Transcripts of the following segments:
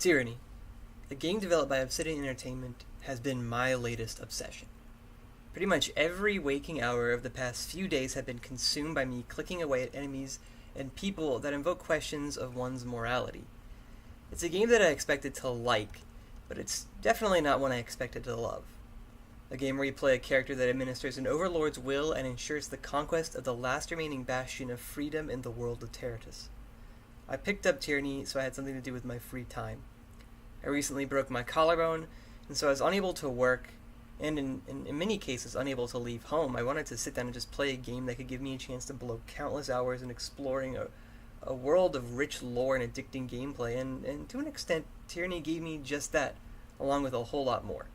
Tyranny, a game developed by Obsidian Entertainment, has been my latest obsession. Pretty much every waking hour of the past few days have been consumed by me clicking away at enemies and people that invoke questions of one's morality. It's a game that I expected to like, but it's definitely not one I expected to love. A game where you play a character that administers an overlord's will and ensures the conquest of the last remaining bastion of freedom in the world of Terratus. I picked up Tyranny so I had something to do with my free time. I recently broke my collarbone, and so I was unable to work, and in many cases unable to leave home. I wanted to sit down and just play a game that could give me a chance to blow countless hours in exploring a world of rich lore and addicting gameplay, and to an extent, Tyranny gave me just that, along with a whole lot more.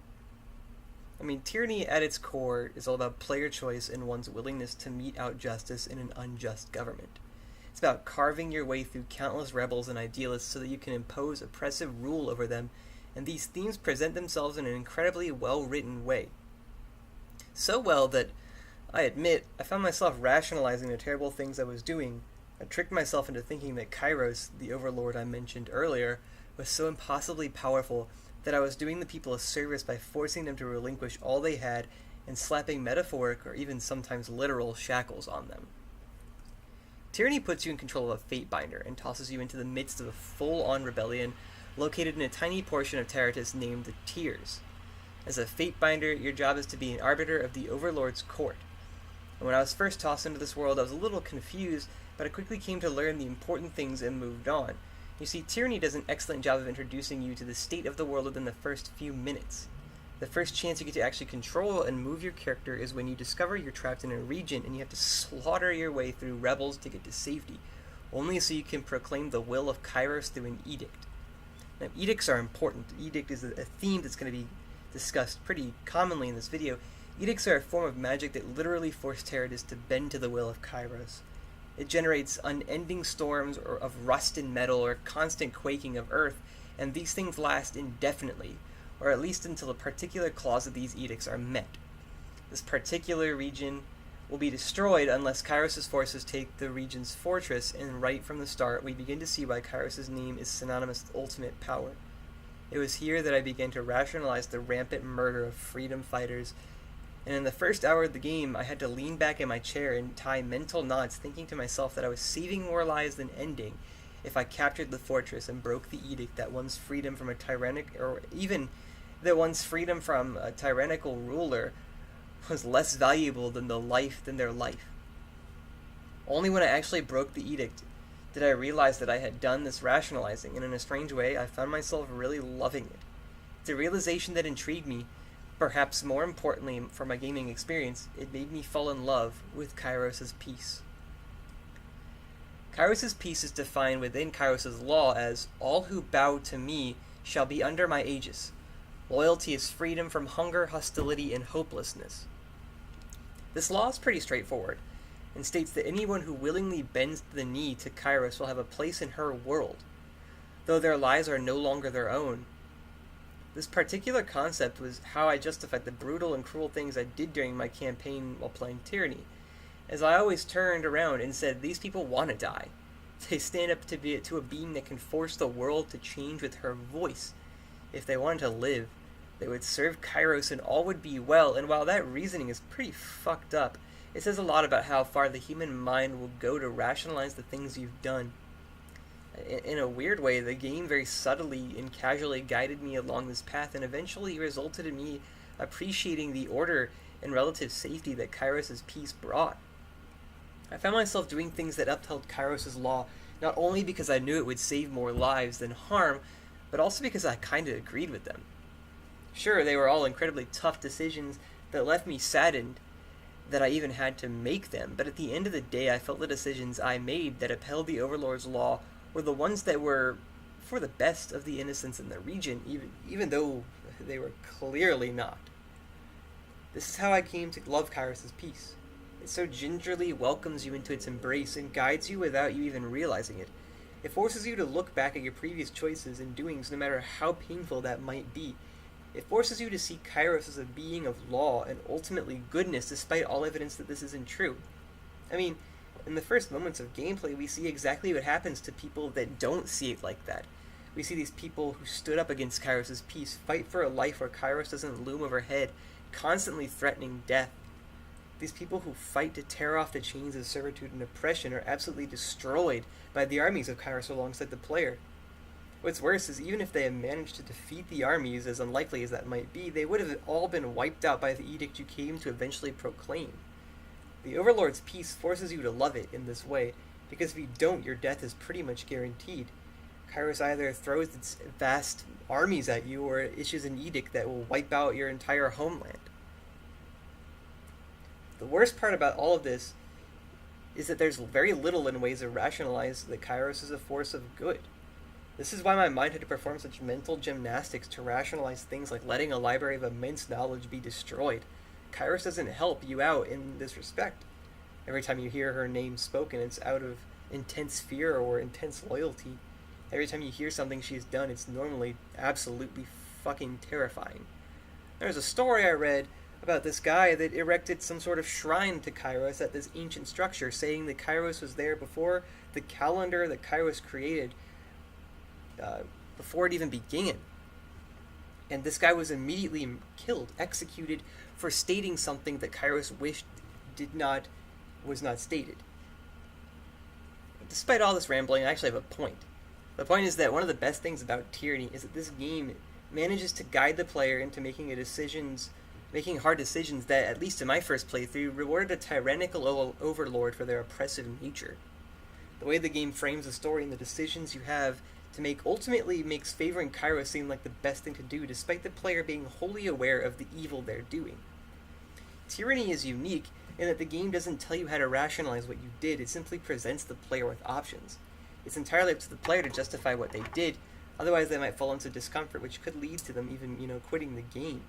I mean, Tyranny at its core is all about player choice and one's willingness to mete out justice in an unjust government. It's about carving your way through countless rebels and idealists so that you can impose oppressive rule over them, and these themes present themselves in an incredibly well-written way. So well that, I admit, I found myself rationalizing the terrible things I was doing. I tricked myself into thinking that Kyros, the overlord I mentioned earlier, was so impossibly powerful that I was doing the people a service by forcing them to relinquish all they had and slapping metaphoric or even sometimes literal shackles on them. Tyranny puts you in control of a fate binder and tosses you into the midst of a full-on rebellion located in a tiny portion of Terratus named the Tiers. As a fate binder, your job is to be an arbiter of the Overlord's court. And when I was first tossed into this world, I was a little confused, but I quickly came to learn the important things and moved on. You see, Tyranny does an excellent job of introducing you to the state of the world within the first few minutes. The first chance you get to actually control and move your character is when you discover you're trapped in a region and you have to slaughter your way through rebels to get to safety, only so you can proclaim the will of Kyros through an edict. Now, edicts are important. Edict is a theme that's going to be discussed pretty commonly in this video. Edicts are a form of magic that literally force Terratus to bend to the will of Kyros. It generates unending storms of rust and metal or constant quaking of earth, and these things last indefinitely, or at least until a particular clause of these edicts are met. This particular region will be destroyed unless Kyros' forces take the region's fortress, and right from the start we begin to see why Kyros' name is synonymous with ultimate power. It was here that I began to rationalize the rampant murder of freedom fighters, and in the first hour of the game I had to lean back in my chair and tie mental knots thinking to myself that I was saving more lives than ending if I captured the fortress and broke the edict that one's freedom from a tyrannical ruler was less valuable than their life. Only when I actually broke the edict did I realize that I had done this rationalizing, and in a strange way I found myself really loving it. It's a realization that intrigued me. Perhaps more importantly for my gaming experience, it made me fall in love with Kyros' Peace. Kyros' Peace is defined within Kyros' law as, all who bow to me shall be under my aegis. Loyalty is freedom from hunger, hostility, and hopelessness. This law is pretty straightforward, and states that anyone who willingly bends the knee to Kyros will have a place in her world, though their lives are no longer their own. This particular concept was how I justified the brutal and cruel things I did during my campaign while playing Tyranny, as I always turned around and said, these people want to die. They stand up to a being that can force the world to change with her voice. If they wanted to live, they would serve Kyros and all would be well, and while that reasoning is pretty fucked up, it says a lot about how far the human mind will go to rationalize the things you've done. In a weird way, the game very subtly and casually guided me along this path and eventually resulted in me appreciating the order and relative safety that Kyros' peace brought. I found myself doing things that upheld Kyros' law, not only because I knew it would save more lives than harm, but also because I kinda agreed with them. Sure, they were all incredibly tough decisions that left me saddened that I even had to make them, but at the end of the day I felt the decisions I made that upheld the Overlord's law were the ones that were for the best of the innocents in the region, even though they were clearly not. This is how I came to love Kyros' Peace. It so gingerly welcomes you into its embrace and guides you without you even realizing it. It forces you to look back at your previous choices and doings, no matter how painful that might be. It forces you to see Kyros as a being of law and ultimately goodness, despite all evidence that this isn't true. I mean, in the first moments of gameplay, we see exactly what happens to people that don't see it like that. We see these people who stood up against Kyros' peace fight for a life where Kyros doesn't loom overhead, constantly threatening death. These people who fight to tear off the chains of servitude and oppression are absolutely destroyed by the armies of Kyros alongside the player. What's worse is even if they had managed to defeat the armies, as unlikely as that might be, they would have all been wiped out by the edict you came to eventually proclaim. The Overlord's peace forces you to love it in this way, because if you don't, your death is pretty much guaranteed. Kyros either throws its vast armies at you, or it issues an edict that will wipe out your entire homeland. The worst part about all of this is that there's very little in ways to rationalize that Kyros is a force of good. This is why my mind had to perform such mental gymnastics to rationalize things like letting a library of immense knowledge be destroyed. Kyros doesn't help you out in this respect. Every time you hear her name spoken, it's out of intense fear or intense loyalty. Every time you hear something she's done, it's normally absolutely fucking terrifying. There's a story I read about this guy that erected some sort of shrine to Kyros at this ancient structure, saying that Kyros was there before the calendar that Kyros created, before it even began. And this guy was immediately killed, executed, for stating something that Kyros wished was not stated. Despite all this rambling, I actually have a point. The point is that one of the best things about Tyranny is that this game manages to guide the player into making hard decisions that, at least in my first playthrough, rewarded a tyrannical overlord for their oppressive nature. The way the game frames the story and the decisions you have to make ultimately makes favoring Kyros seem like the best thing to do, despite the player being wholly aware of the evil they're doing. Tyranny is unique in that the game doesn't tell you how to rationalize what you did, it simply presents the player with options. It's entirely up to the player to justify what they did, otherwise they might fall into discomfort, which could lead to them even, quitting the game.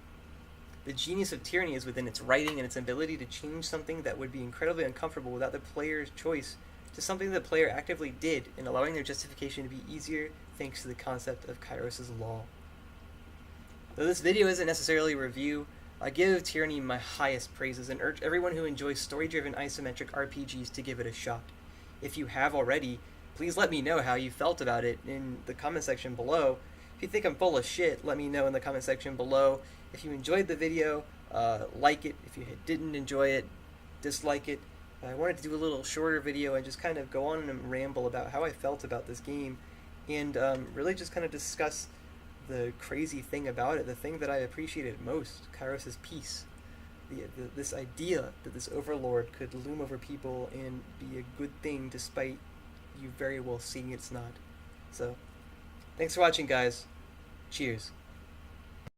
The genius of Tyranny is within its writing and its ability to change something that would be incredibly uncomfortable without the player's choice to something the player actively did, and allowing their justification to be easier thanks to the concept of Kyros' law. Though this video isn't necessarily a review, I give Tyranny my highest praises and urge everyone who enjoys story-driven isometric RPGs to give it a shot. If you have already, please let me know how you felt about it in the comment section below. If you think I'm full of shit, let me know in the comment section below. If you enjoyed the video, like it. If you didn't enjoy it, dislike it. I wanted to do a little shorter video and just kind of go on and ramble about how I felt about this game, and really just kind of discuss the crazy thing about it, the thing that I appreciated most, Kyros' peace. This idea that this overlord could loom over people and be a good thing despite you very well seeing it's not. So, thanks for watching, guys. Cheers.